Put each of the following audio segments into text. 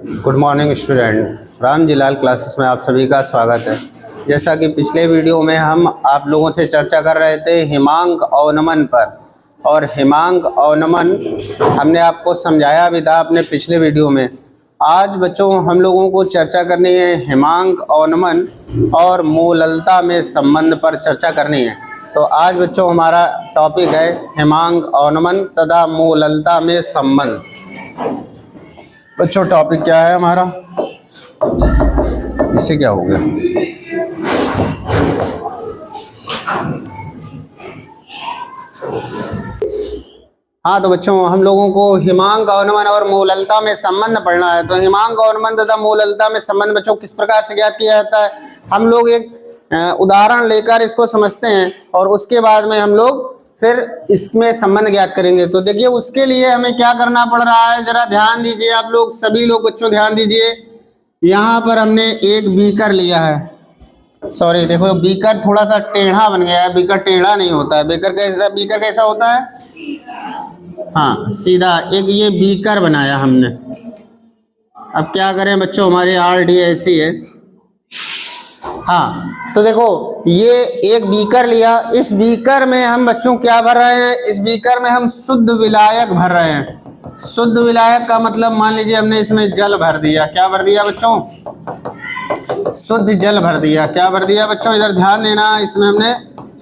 Good morning student, Ramjilal classes में आप सभी का स्वागत है। जैसा कि पिछले वीडियो में हम आप लोगों से चर्चा कर रहे थे हिमांक अवनमन पर, और हिमांक अवनमन हमने आपको समझाया भी था अपने पिछले वीडियो में। आज बच्चों हम लोगों को चर्चा करनी है हिमांक अवनमन और मूललता में संबंध पर चर्चा करनी है। तो आज बच्चों हमारा टॉपिक है हिमांक अवनमन तथा मूललता में संबंध। बच्चों टॉपिक क्या है हमारा, इसे क्या हो गया? हाँ, तो बच्चों हम लोगों को हिमांक अवनमन और मूललता में संबंध पढ़ना है। तो हिमांक अवनमन तथा मूललता में संबंध बच्चों किस प्रकार से ज्ञात किया जाता है, हम लोग एक उदाहरण लेकर इसको समझते हैं और उसके बाद में हम लोग फिर इसमें संबंध ज्ञात करेंगे। तो देखिए उसके लिए हमें क्या करना पड़ रहा है, जरा ध्यान दीजिए आप लोग, सभी लोग बच्चों ध्यान दीजिए। यहाँ पर हमने एक बीकर लिया है, सॉरी देखो बीकर थोड़ा सा टेढ़ा बन गया है, बीकर टेढ़ा नहीं होता है। बीकर कैसा होता है? हाँ सीधा। एक ये बीकर बनाया हमने। अब क्या करें बच्चों, हमारी आरडी ऐसी है। हाँ तो देखो ये एक बीकर लिया, इस बीकर में हम बच्चों क्या भर रहे हैं, इस बीकर में हम शुद्ध विलायक भर रहे हैं। शुद्ध विलायक का मतलब मान लीजिए हमने इसमें जल भर दिया। क्या भर दिया बच्चों? शुद्ध जल भर दिया। क्या भर दिया बच्चों? इधर ध्यान देना, इसमें हमने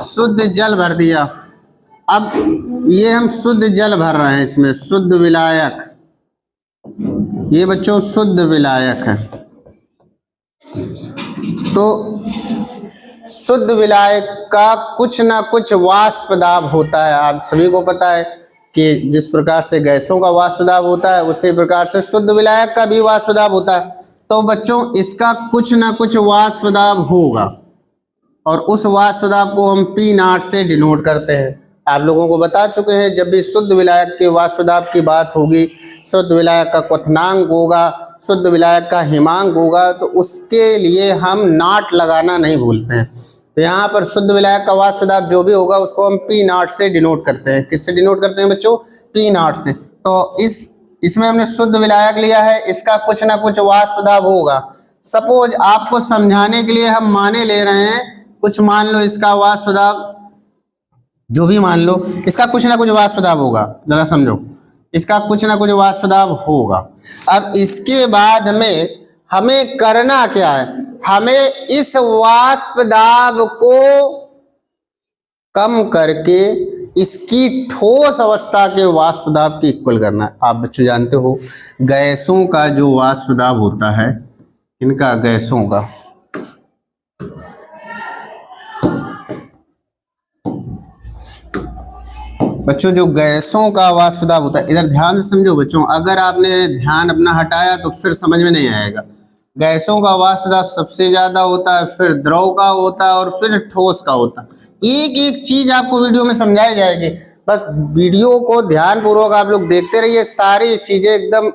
शुद्ध जल भर दिया। अब ये हम शुद्ध जल भर रहे हैं इसमें, शुद्ध विलायक। ये बच्चों शुद्ध विलायक है। तो शुद्ध विलायक का कुछ ना कुछ वाष्प दाब होता है। आप सभी को पता है कि जिस प्रकार से गैसों का वाष्प दाब होता है उसी प्रकार से शुद्ध विलायक का भी वाष्प दाब होता है। तो बच्चों इसका कुछ ना कुछ वाष्प दाब होगा और उस वाष्प दाब को हम P0 से डिनोट करते हैं। आप लोगों को बता चुके हैं जब भी शुद्ध विलायक के वाष्प दाब की बात होगी, शुद्ध विलायक का क्वथनांक होगा, शुद्ध विलायक का हिमांक होगा, तो उसके लिए हम नाट लगाना नहीं भूलते हैं। तो यहाँ पर शुद्ध विलायक का वाष्प दाब जो भी होगा उसको हम P0 से डिनोट करते हैं। किससे डिनोट करते हैं बच्चों? P0 से। तो इसमें हमने शुद्ध विलायक लिया है, इसका कुछ ना कुछ वाष्प दाब होगा। सपोज आपको समझाने के लिए हम माने ले रहे हैं, कुछ मान लो इसका वाष्प दाब जो भी मान लो, इसका कुछ ना कुछ वाष्प दाब होगा। जरा समझो, इसका कुछ ना कुछ वाष्प दाब होगा। अब इसके बाद हमें करना क्या है, हमें इस वाष्प दाब को कम करके इसकी ठोस अवस्था के वाष्प दाब की इक्वल करना है। आप बच्चों जानते हो गैसों का जो वाष्प दाब होता है, इनका गैसों का बच्चों जो गैसों का वाष्प दाब होता है, इधर ध्यान से समझो बच्चों, अगर आपने ध्यान अपना हटाया तो फिर समझ में नहीं आएगा। गैसों का वाष्प दाब सबसे ज्यादा होता है, फिर द्रव का होता है और फिर ठोस का होता है। एक एक चीज आपको वीडियो में समझाई जाएगी, बस वीडियो को ध्यान पूर्वक आप लोग देखते रहिए, सारी चीजें एकदम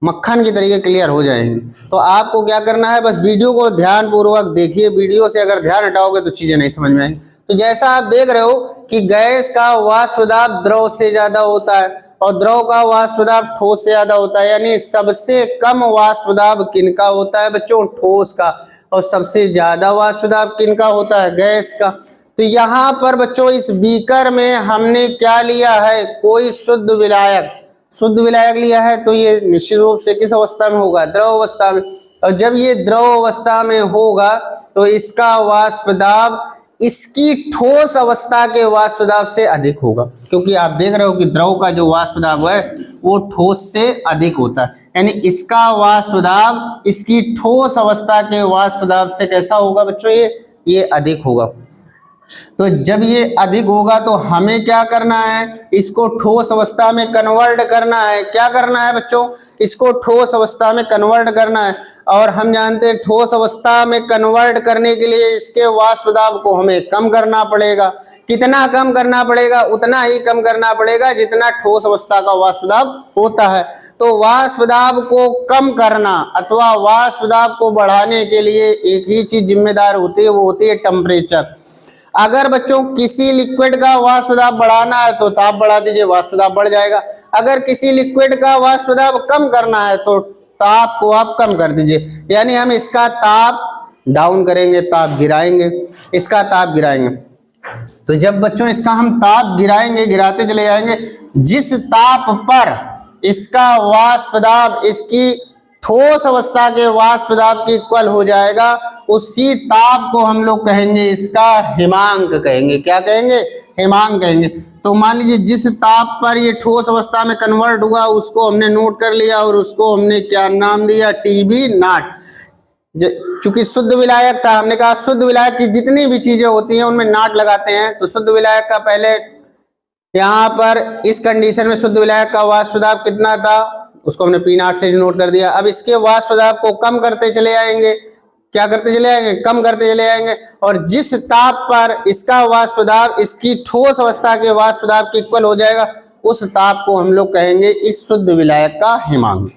मक्खन की तरीके क्लियर हो जाएंगी। तो आपको क्या करना है, बस वीडियो को ध्यान पूर्वक देखिए। वीडियो से अगर ध्यान हटाओगे तो चीजें नहीं समझ में आएंगी। तो जैसा आप देख रहे हो कि गैस का वाष्प दाब द्रव से ज्यादा होता है और द्रव का वाष्प दाब ठोस से ज्यादा होता है, यानी सबसे कम वाष्प दाब किनका होता है बच्चों? ठोस का। और सबसे ज्यादा वाष्प दाब किनका होता है? गैस का। तो यहाँ पर बच्चों इस बीकर में हमने क्या लिया है? कोई शुद्ध विलायक। शुद्ध विलायक लिया है तो ये निश्चित रूप से किस अवस्था में होगा? द्रव अवस्था में। और जब ये द्रव अवस्था में होगा तो इसका वाष्प दाब इसकी ठोस अवस्था के वाष्प दाब से अधिक होगा, क्योंकि आप देख रहे हो कि द्रव का जो वाष्प दाब है वो ठोस से अधिक होता है, यानी इसका वाष्प दाब इसकी ठोस अवस्था के वाष्प दाब से कैसा होगा बच्चों? ये अधिक होगा। तो जब ये अधिक होगा तो हमें क्या करना है? इसको ठोस अवस्था में कन्वर्ट करना है। क्या करना है बच्चों? इसको ठोस अवस्था में कन्वर्ट करना है। और हम जानते हैं ठोस अवस्था में कन्वर्ट करने के लिए इसके वाष्प दाब को हमें कम करना पड़ेगा। कितना कम करना पड़ेगा? उतना ही कम करना पड़ेगा जितना ठोस अवस्था का वाष्प दाब होता है। तो वाष्प दाब को कम करना अथवा वाष्प दाब को बढ़ाने के लिए एक ही चीज जिम्मेदार होती है, वो होती है टेम्परेचर। अगर बच्चों किसी लिक्विड का वाष्प दाब बढ़ाना है तो ताप बढ़ा दीजिए, वाष्प दाब बढ़ जाएगा। अगर किसी लिक्विड का वाष्प दाब कम करना है तो ताप को आप कम कर दीजिए, यानी हम इसका ताप डाउन करेंगे, ताप गिराएंगे, इसका ताप गिराएंगे। तो जब बच्चों इसका हम ताप गिराएंगे, गिराते चले जाएंगे, जिस ताप पर इसका वाष्प दाब इसकी ठोस अवस्था के वाष्प दाब के इक्वल हो जाएगा, उसी ताप को हम लोग कहेंगे इसका हिमांक कहेंगे। क्या कहेंगे? हिमांक कहेंगे। तो मान लीजिए जिस ताप पर ये ठोस अवस्था में कन्वर्ट हुआ उसको हमने नोट कर लिया और उसको हमने क्या नाम दिया? TB naught. चूंकि शुद्ध विलायक था, हमने कहा शुद्ध विलायक की जितनी भी चीजें होती हैं उनमें नाट लगाते हैं। तो शुद्ध विलायक का पहले यहाँ पर इस कंडीशन में शुद्ध विलायक का वाष्प दाब कितना था, उसको हमने पी नॉट से नोट कर दिया। अब इसके वाष्प दाब को कम करते चले आएंगे, क्या करते चले आएंगे? कम करते चले आएंगे, और जिस ताप पर इसका वाष्प दाब इसकी ठोस अवस्था के वाष्प दाब के इक्वल हो जाएगा, उस ताप को हम लोग कहेंगे इस शुद्ध विलायक का हिमांक।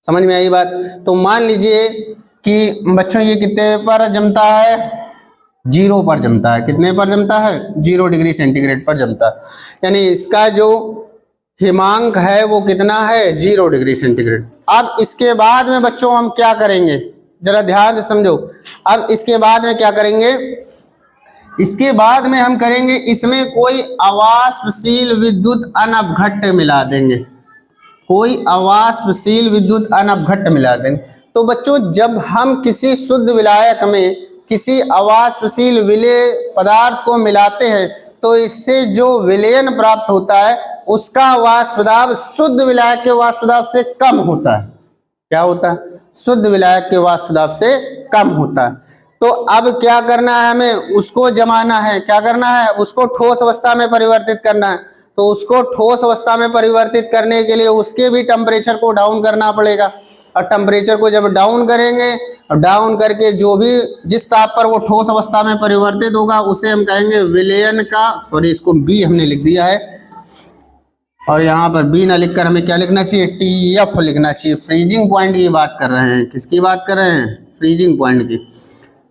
समझ में आई बात? तो मान लीजिए कि बच्चों ये कितने पर जमता है? 0 पर जमता है। कितने पर जमता है? 0 डिग्री सेंटीग्रेड पर जमता है, यानी इसका जो हिमांक है वो कितना है? 0 डिग्री सेंटीग्रेड। अब इसके बाद में बच्चों हम क्या करेंगे, जरा ध्यान से समझो। अब इसके बाद में क्या करेंगे? इसके बाद में हम करेंगे इसमें कोई अवाष्पशील विद्युत अनअपघट्ट मिला देंगे, कोई अवाष्पशील विद्युत अनअपघट्ट मिला देंगे। तो बच्चों जब हम किसी शुद्ध विलायक में किसी अवाष्पशील विलेय पदार्थ को मिलाते हैं तो इससे जो विलयन प्राप्त होता है उसका वाष्प दाब शुद्ध विलायक के वाष्प दाब से कम होता है। क्या होता है? शुद्ध विलायक के वाष्प दाब से कम होता है। तो अब क्या करना है? हमें उसको जमाना है। क्या करना है? उसको ठोस अवस्था में परिवर्तित करना है। तो उसको ठोस अवस्था में परिवर्तित करने के लिए उसके भी टेम्परेचर को डाउन करना पड़ेगा, और टेम्परेचर को जब डाउन करेंगे और डाउन करके जो भी जिस ताप पर वो ठोस अवस्था में परिवर्तित होगा उसे हम कहेंगे विलयन का, सॉरी इसको बी हमने लिख दिया है, और यहाँ पर बी ना लिखकर हमें क्या लिखना चाहिए? TF लिखना चाहिए। फ्रीजिंग पॉइंट की बात कर रहे हैं। किसकी बात कर रहे हैं? फ्रीजिंग पॉइंट की।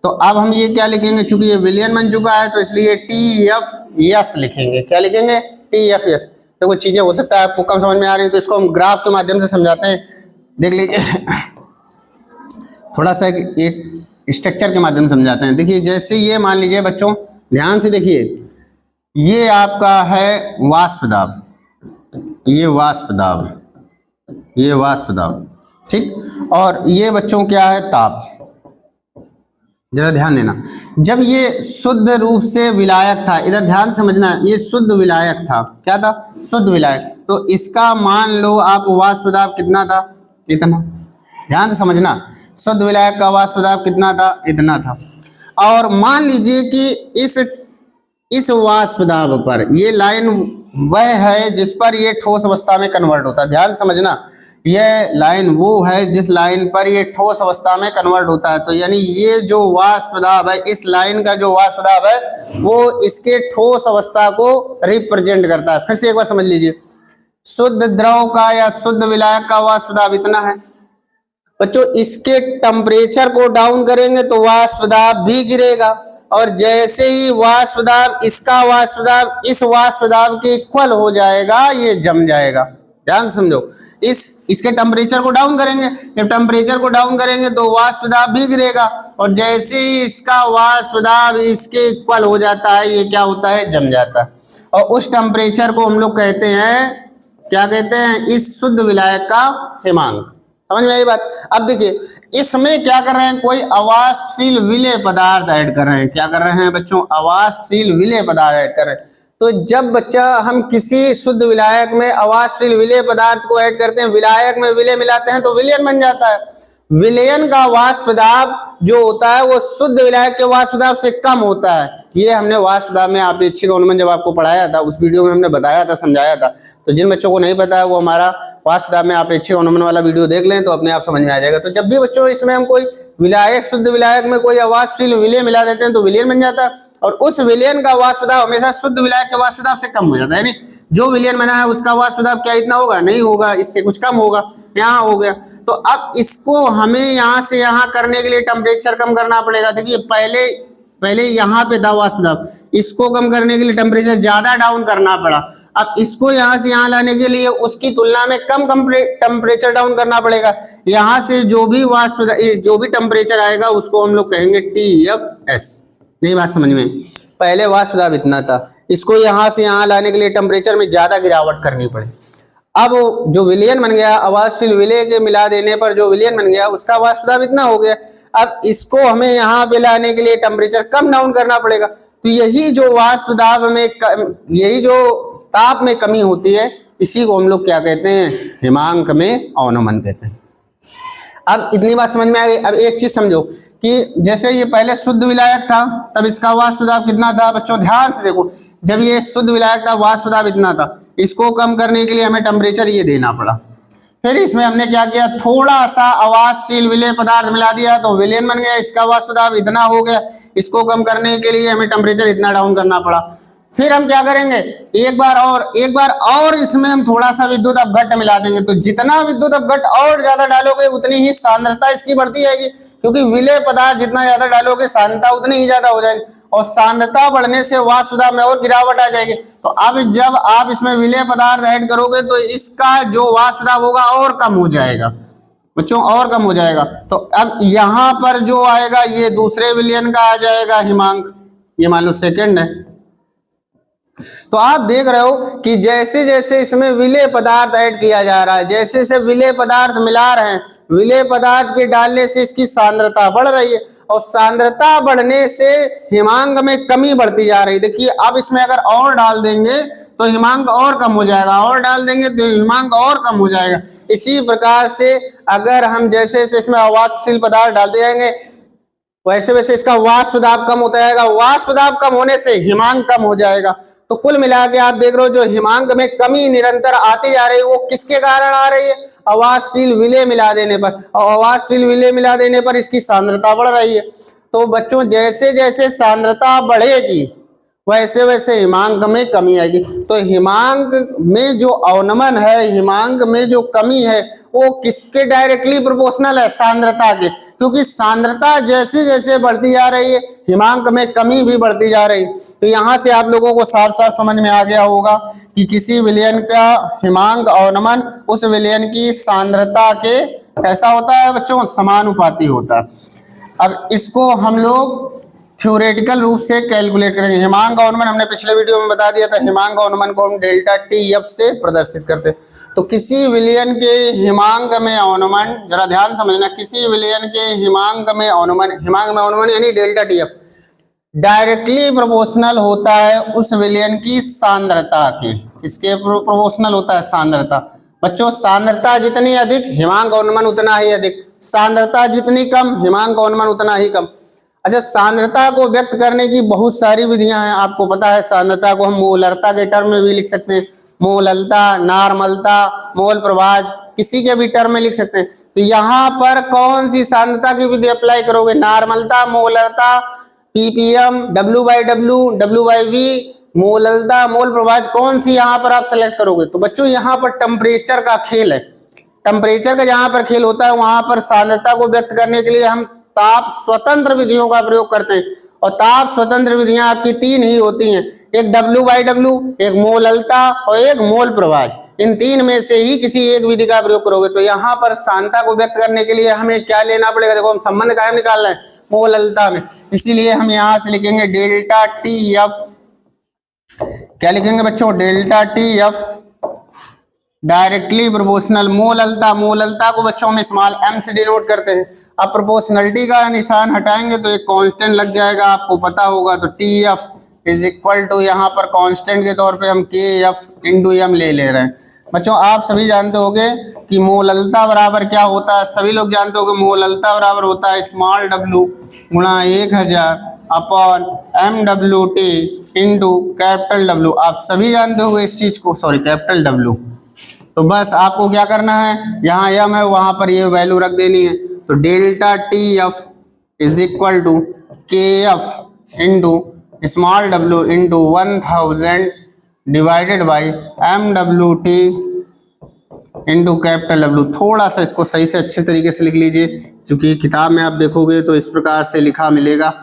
तो अब हम ये क्या लिखेंगे? चूंकि ये विलयन बन चुका है तो इसलिए TFS लिखेंगे। क्या लिखेंगे? TFS। तो कुछ चीजें हो सकता है आपको कम समझ में आ रही है तो इसको हम ग्राफ के माध्यम से समझाते हैं, देख लीजिए। थोड़ा सा एक स्ट्रक्चर के माध्यम से समझाते हैं। देखिए जैसे ये मान लीजिए बच्चों, ध्यान से देखिए, ये आपका है वाष्प दाब, ये वाष्प दाब, ये वाष्प दाब, ठीक। और ये बच्चों क्या है? ताप। जरा ध्यान देना, जब ये शुद्ध रूप से विलायक था, इधर ध्यान समझना, ये शुद्ध विलायक था। क्या था? शुद्ध विलायक। तो इसका मान लो आप वाष्प दाब कितना था? इतना। ध्यान से समझना, शुद्ध विलायक का वाष्प दाब कितना था? इतना था। और मान लीजिए कि इस वाष्प दाब पर ये लाइन वह है जिस पर ये ठोस अवस्था में कन्वर्ट होता है। ध्यान समझना, यह लाइन वो है जिस लाइन पर ये ठोस अवस्था में कन्वर्ट होता है। तो यानी ये जो वाष्प दाब है, इस लाइन का जो वाष्प दाब है वो इसके ठोस अवस्था को रिप्रेजेंट करता है। फिर से एक बार समझ लीजिए, शुद्ध द्रव का या शुद्ध विलायक का वाष्प दाब इतना है। बच्चों इसके टेम्परेचर को डाउन करेंगे तो वाष्प दाब भी गिरेगा, और जैसे ही वाष्प दाब इसका वाष्प दाब इस वाष्प दाब के इक्वल हो जाएगा, ये जम जाएगा। ध्यान समझो, इसके टेम्परेचर को डाउन करेंगे, जब टेम्परेचर को डाउन करेंगे तो वाष्प दाब भी गिरेगा, और जैसे ही इसका वाष्प दाब इसके इक्वल हो जाता है, ये क्या होता है? जम जाता है। और उस टेम्परेचर को हम लोग कहते हैं, क्या कहते हैं? इस शुद्ध विलायक का हिमांक। समझ में आई बात? अब देखिए इसमें क्या कर रहे हैं? कोई अवाष्पशील विलेय पदार्थ ऐड कर रहे हैं। क्या कर रहे हैं बच्चों? अवाष्पशील विलेय पदार्थ ऐड कर रहे हैं। तो जब बच्चा हम किसी शुद्ध विलायक में अवाष्पशील विलेय पदार्थ को ऐड करते हैं, विलायक में विलेय मिलाते हैं तो विलयन बन जाता है। विलयन का वाष्प दाब जो होता है वो शुद्ध विलायक के वाष्प दाब से कम होता है। ये हमने वाष्प दाब में अपेक्षिक अनुमान जब आपको पढ़ाया था उस वीडियो में हमने बताया था, समझाया था। तो जिन बच्चों को नहीं पता है वो हमारा वाष्प दाब में अपेक्षिक अनुमान वाला वीडियो देख लें तो अपने आप समझ में आ जाएगा। तो जब भी बच्चों इसमें हम कोई विलायक, शुद्ध विलायक में कोई अवाष्पशील विलेय मिला देते हैं तो विलयन बन जाता है, और उस विलयन का वाष्प दाब हमेशा शुद्ध विलायक के वाष्प दाब से कम हो जाता है। यानी जो विलयन बना है उसका वाष्प दाब क्या इतना होगा? नहीं होगा, इससे कुछ कम होगा। यहाँ हो गया। तो अब इसको हमें यहाँ से यहाँ करने के लिए टेम्परेचर कम करना पड़ेगा। देखिए पहले यहाँ पे था वाष्प दाब, इसको कम करने के लिए टेम्परेचर ज्यादा डाउन करना पड़ा। अब इसको यहाँ से यहाँ लाने के लिए उसकी तुलना में कम टेम्परेचर डाउन करना पड़ेगा। यहाँ से जो भी टेम्परेचर आएगा उसको हम लोग कहेंगे TFS। नहीं बात समझ में? पहले वाष्प दाब इतना था, इसको यहाँ से यहाँ लाने के लिए टेम्परेचर में ज्यादा गिरावट करनी पड़े। अब जो विलयन बन गया, अवाष्पशील विलय के मिला देने पर जो विलयन बन गया उसका वाष्प दाब इतना हो गया। अब इसको हमें यहाँ पे लाने के लिए टेम्परेचर कम डाउन करना पड़ेगा। तो यही जो वाष्प दाब में यही जो ताप में कमी होती है, इसी को हम लोग क्या कहते हैं? हिमांक में अवनमन कहते हैं। अब इतनी बात समझ में आ गई। अब एक चीज समझो कि जैसे ये पहले शुद्ध विलायक था, तब इसका वाष्प दाब कितना था? बच्चों ध्यान से देखो, जब ये शुद्ध विलायक था वाष्प दाब इतना था, इसको कम करने के लिए हमें टेम्परेचर ये देना पड़ा। फिर इसमें हमने क्या किया? थोड़ा सा अवाष्पशील विलेय पदार्थ मिला दिया तो विलयन बन गया, इसका वाष्प दाब इतना हो गया। इसको कम करने के लिए हमें टेम्परेचर इतना डाउन करना पड़ा। फिर हम क्या करेंगे? एक बार और इसमें हम थोड़ा सा विद्युत अपघट्ट मिला देंगे। तो जितना विद्युत अपघट्ट और ज्यादा डालोगे उतनी ही सांद्रता इसकी बढ़ती जाएगी, क्योंकि विलेय पदार्थ जितना ज्यादा डालोगे सांद्रता उतनी ही ज्यादा हो जाएगी, और सांद्रता बढ़ने से वाष्प दाब में और गिरावट आ जाएगी। तो अब जब आप इसमें विलेय पदार्थ ऐड करोगे तो इसका जो वाष्प दाब होगा और कम हो जाएगा बच्चों, और कम हो जाएगा। तो अब यहाँ पर जो आएगा ये दूसरे विलयन का आ जाएगा हिमांक, ये मान लो सेकंड है। तो आप देख रहे हो कि जैसे जैसे इसमें विलेय पदार्थ ऐड किया जा रहा है, जैसे जैसे विलेय पदार्थ मिला रहे हैं, विलेय पदार्थ के डालने से इसकी सांद्रता बढ़ रही है, और सांद्रता बढ़ने से हिमांक में कमी बढ़ती जा रही है। देखिए अब इसमें अगर और डाल देंगे तो हिमांक और कम हो जाएगा, और डाल देंगे तो हिमांक और कम हो जाएगा। इसी प्रकार से अगर हम जैसे जैसे इसमें अवाष्पशील पदार्थ डालते जाएंगे वैसे वैसे इसका वाष्प दाब कम होता जाएगा। वाष्प दाब कम होने से हिमांक कम हो जाएगा। तो कुल मिला के आप देख रहे हो जो हिमांक में कमी निरंतर आती जा रही है वो किसके कारण आ रही है? अवाष्पशील विलेय मिला देने पर। और अवाष्पशील विलेय मिला देने पर इसकी सांद्रता बढ़ रही है। तो बच्चों जैसे जैसे सांद्रता बढ़ेगी वैसे वैसे हिमांक में कमी आएगी। तो हिमांक में जो अवनमन है, हिमांक में जो कमी है, वो किसके डायरेक्टली प्रोपोर्शनल है? सांद्रता के। क्योंकि सांद्रता जैसे जैसे बढ़ती जा रही है हिमांक में कमी भी बढ़ती जा रही। तो यहाँ से आप लोगों को साफ साफ समझ में आ गया होगा कि किसी विलयन का हिमांक अवनमन उस विलयन की सांद्रता के कैसा होता है बच्चों? समानुपाती होता है। अब इसको हम लोग थ्योरेटिकल रूप से कैलकुलेट करेंगे। हिमांक अवनमन हमने पिछले वीडियो में बता दिया था, हिमांक अवनमन को हम डेल्टा TF से प्रदर्शित करते हैं। तो किसी विलयन के हिमांक में अवनमन, जरा ध्यान समझना, किसी विलयन के हिमांक में अवनमन यानी डेल्टा TF डायरेक्टली प्रोपोर्शनल होता है उस विलयन की सांद्रता के। इसके प्रोपोर्शनल होता है सांद्रता। बच्चों सांद्रता जितनी अधिक हिमांक अवनमन उतना ही अधिक, सांद्रता जितनी कम हिमांक अवनमन उतना ही कम। अच्छा, सांद्रता को व्यक्त करने की बहुत सारी विधियां हैं, आपको पता है। सांद्रता को हम मोलरता के टर्म में भी लिख सकते हैं, मोललता, नार्मलता, मोल प्रभाज, किसी के भी टर्म में लिख सकते हैं। तो यहाँ पर कौन सी सांद्रता की विधि अप्लाई करोगे? नार्मलता, मोलरता, ppm, W/W, W/V, मोललता, मोल प्रभाज, कौन सी यहाँ पर आप सेलेक्ट करोगे? तो बच्चों यहाँ पर टेम्परेचर का खेल है। टेम्परेचर का जहाँ पर खेल होता है वहां पर सांद्रता को व्यक्त करने के लिए हम ताप स्वतंत्र विधियों का प्रयोग करते हैं। और ताप स्वतंत्र विधियां आपकी तीन ही होती हैं, एक W/W, एक मोललता और एक मोल प्रभाज। इन तीन में से ही किसी एक विधि का प्रयोग करोगे। तो यहाँ पर सांद्रता को व्यक्त करने के लिए हमें क्या लेना पड़ेगा? देखो हम संबंध कायम निकाल रहे हैं मोललता में, इसीलिए हम यहाँ से लिखेंगे डेल्टा TF। क्या लिखेंगे बच्चों? डेल्टा TF डायरेक्टली प्रोपोर्शनल मोललता। मोललता को बच्चों में स्मॉल m से डिनोट करते हैं। अब प्रोपोर्शनलिटी का निशान हटाएंगे तो एक कांस्टेंट लग जाएगा, आपको पता होगा। तो TF इज इक्वल टू यहाँ पर कांस्टेंट के तौर पे हम KF इंटू M ले रहे हैं। बच्चों आप सभी जानते होंगे कि मोललता बराबर क्या होता है? सभी लोग जानते होंगे मोललता बराबर होता है स्मॉल w गुणा 1000 upon MWT into capital W। आप सभी जानते होंगे इस चीज को, सॉरी कैपिटल W। तो बस आपको क्या करना है, यहाँ m है वहां पर ये वैल्यू रख देनी है। तो delta TF is equal to KF into small w into 1000 divided by MWT into capital W। थोड़ा सा इसको सही से अच्छे तरीके से लिख लीजिए, क्योंकि किताब में आप देखोगे तो इस प्रकार से लिखा मिलेगा।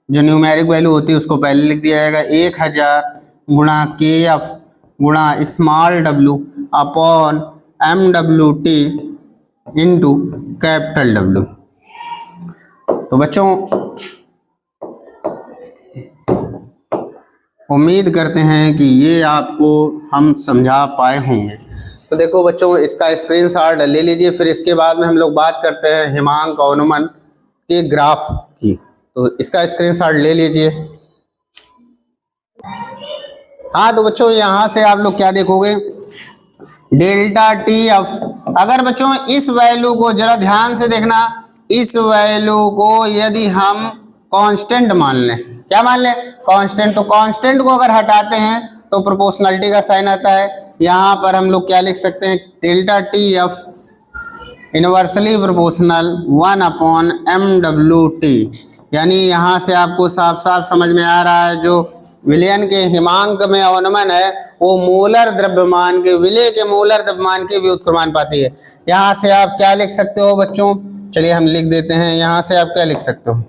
जो न्यूमेरिक वैल्यू होती है उसको पहले लिख दिया जाएगा 1000 गुणा KF गुणा small w upon MWT into capital W। तो बच्चों उम्मीद करते हैं कि ये आपको हम समझा पाए होंगे। तो देखो बच्चों, इसका स्क्रीनशॉट ले लीजिए, फिर इसके बाद में हम लोग बात करते हैं हिमांक अवनमन के ग्राफ की। तो इसका स्क्रीनशॉट ले लीजिए। हाँ तो बच्चों यहाँ से आप लोग क्या देखोगे, डेल्टा टी एफ। अगर बच्चों इस वैल्यू को जरा ध्यान से देखना, इस वैल्यू को यदि हम कांस्टेंट मान लें, क्या मान लें, कांस्टेंट, तो कांस्टेंट को अगर हटाते हैं तो प्रोपोर्शनलिटी का साइन आता है। यहाँ पर हम लोग क्या लिख सकते हैं, delta T F inversely proportional 1 upon MWT। यानी यहाँ से आपको साफ साफ समझ में आ रहा है, जो विलयन के हिमांक में अवनमन है वो मोलर द्रव्यमान के, विलय के मोलर द्रव्यमान के व्युत्क्रमानुपाती है। यहाँ से आप क्या लिख सकते हो बच्चों, चलिए हम लिख देते हैं। यहाँ से आप क्या लिख सकते हो,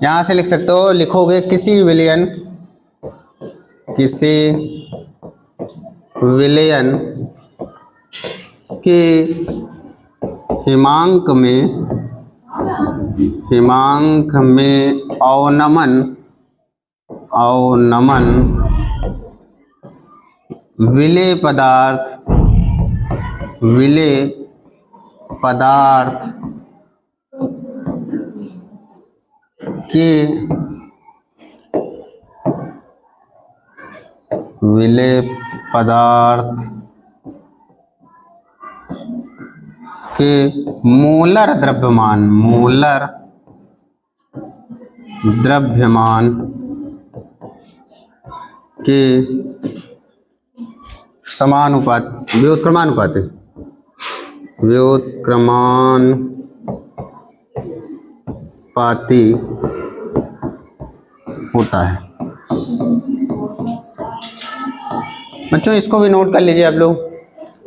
यहाँ से लिख सकते हो, लिखोगे किसी विलयन के हिमांक में अवनमन विलेय पदार्थ के मोलर द्रव्यमान के समानुपाती, व्युत्क्रमानुपाती होता है। बच्चों इसको भी नोट कर लीजिए आप लोग।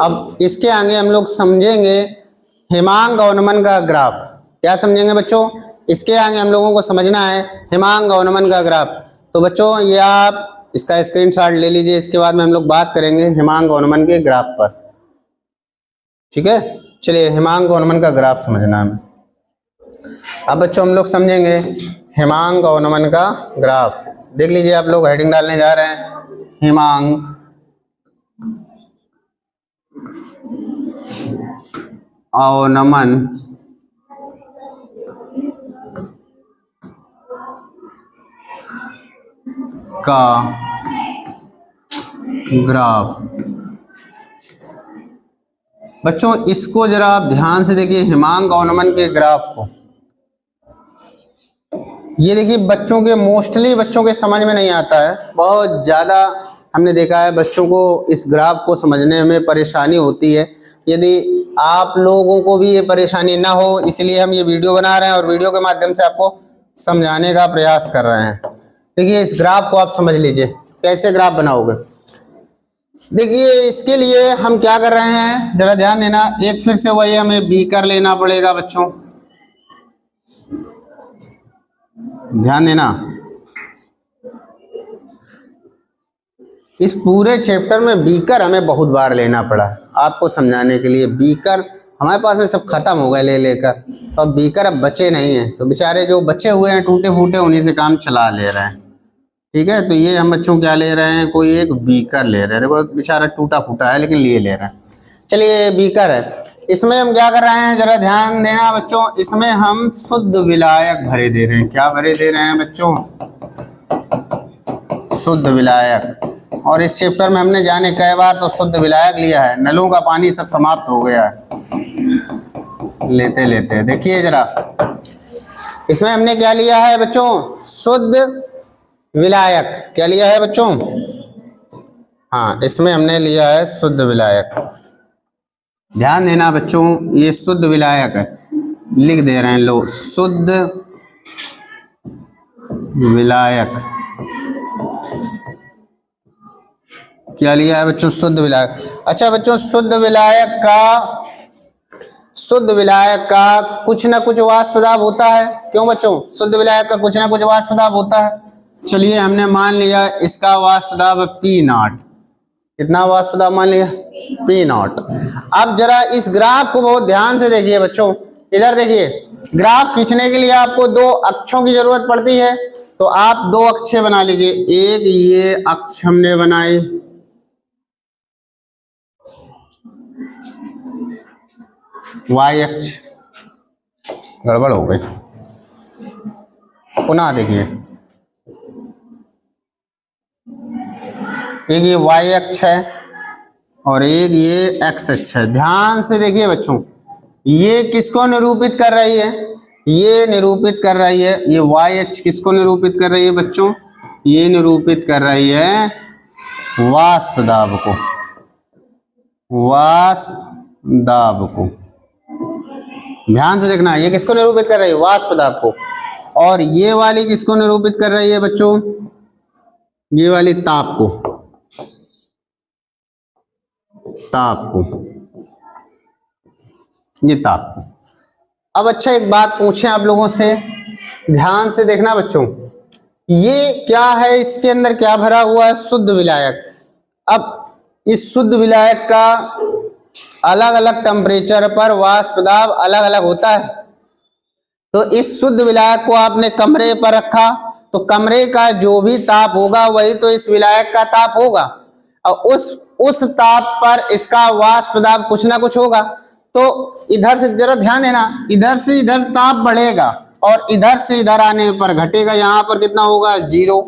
अब इसके आगे हम लोग समझेंगे हिमांक अवनमन का ग्राफ। क्या समझेंगे बच्चों, इसके आगे हम लोगों को समझना है हिमांक अवनमन का ग्राफ। तो बच्चों ये आप इसका स्क्रीनशॉट ले लीजिए, इसके बाद में हम लोग बात करेंगे हिमांक अवनमन के ग्राफ पर। ठीक है, चलिए हिमांक अवनमन का ग्राफ समझना है। अब बच्चों हम लोग समझेंगे हिमांक अवनमन का ग्राफ। देख लीजिए आप लोग, हेडिंग डालने जा रहे हैं, हिमांक अवनमन का ग्राफ। बच्चों इसको जरा आप ध्यान से देखिए, हिमांक अवनमन के ग्राफ को। ये देखिए बच्चों के, मोस्टली बच्चों के समझ में नहीं आता है, बहुत ज़्यादा हमने देखा है बच्चों को इस ग्राफ को समझने में परेशानी होती है। यदि आप लोगों को भी ये परेशानी ना हो, इसलिए हम ये वीडियो बना रहे हैं और वीडियो के माध्यम से आपको समझाने का प्रयास कर रहे हैं। देखिए इस ग्राफ को आप समझ लीजिए, कैसे ग्राफ बनाओगे। देखिए इसके लिए हम क्या कर रहे हैं, जरा ध्यान देना। एक फिर से वही हमें बीकर लेना पड़ेगा बच्चों, ध्यान देना। इस पूरे चैप्टर में बीकर हमें बहुत बार लेना पड़ा आपको समझाने के लिए। बीकर हमारे पास में सब खत्म हो गए ले लेकर, तो अब बीकर अब बचे नहीं हैं, तो बेचारे जो बचे हुए हैं टूटे फूटे, उन्हीं से काम चला ले रहे हैं। ठीक है, तो ये हम बच्चों क्या ले रहे हैं, कोई एक बीकर ले रहे हैं। देखो बेचारा टूटा फूटा है लेकिन लिए ले रहे हैं। चलिए बीकर है, इसमें हम क्या कर रहे हैं, जरा ध्यान देना बच्चों। इसमें हम शुद्ध विलायक भरे दे रहे हैं। क्या भरे दे रहे हैं बच्चों, शुद्ध विलायक। और इस चैप्टर में हमने जाने कई बार तो शुद्ध विलायक लिया है, नलों का पानी सब समाप्त हो गया है लेते लेते। देखिए जरा इसमें हमने क्या लिया है बच्चों, शुद्ध विलायक। क्या लिया है बच्चों, हाँ इसमें हमने लिया है शुद्ध विलायक। ध्यान देना बच्चों, ये शुद्ध विलायक है, लिख दे रहे हैं लोग, शुद्ध विलायक। क्या लिया है बच्चों, शुद्ध विलायक। अच्छा बच्चों, शुद्ध विलायक का कुछ ना कुछ वाष्प दाब होता है। क्यों बच्चों, शुद्ध विलायक का कुछ ना कुछ वाष्प दाब होता है। चलिए हमने मान लिया इसका वाष्प दाब पी नॉट, कितना वाष्प दाब मान लिया पी नॉट। अब जरा इस ग्राफ को बहुत ध्यान से देखिए बच्चों, इधर देखिए, ग्राफ खींचने के लिए आपको दो अक्षों की जरूरत पड़ती है, तो आप दो अक्षे बना लीजिए। एक ये अक्ष हमने बनाई, वाई अक्ष, गड़बड़ हो गई, पुनः देखिए, एक ये वाई अक्ष है और एक ये एक्स अक्ष है। ध्यान से देखिए बच्चों, ये किसको निरूपित कर रही है, ये निरूपित कर रही है, ये वाई अक्ष किसको निरूपित कर रही है बच्चों, ये निरूपित कर रही है वाष्प दाब को, वाष्प दाब को। ध्यान से देखना, ये किसको निरूपित कर रही है वाष्प दाब को, और ये वाली किसको निरूपित कर रही है बच्चों, ये वाली ताप को, ताप को, ये ताप को। अब अच्छा एक बात पूछें आप लोगों से, ध्यान से देखना बच्चों, ये क्या है, इसके अंदर क्या भरा हुआ है, शुद्ध विलायक। अब इस शुद्ध विलायक का अलग अलग टेम्परेचर पर वाष्प दाब अलग अलग होता है। तो इस शुद्ध विलायक को आपने कमरे पर रखा, तो कमरे का जो भी ताप होगा वही तो इस विलायक का ताप होगा, और उस ताप पर इसका वाष्प दाब कुछ ना कुछ होगा। तो इधर से जरा ध्यान देना, इधर से इधर ताप बढ़ेगा और इधर से इधर आने पर घटेगा। यहाँ पर कितना होगा, 0।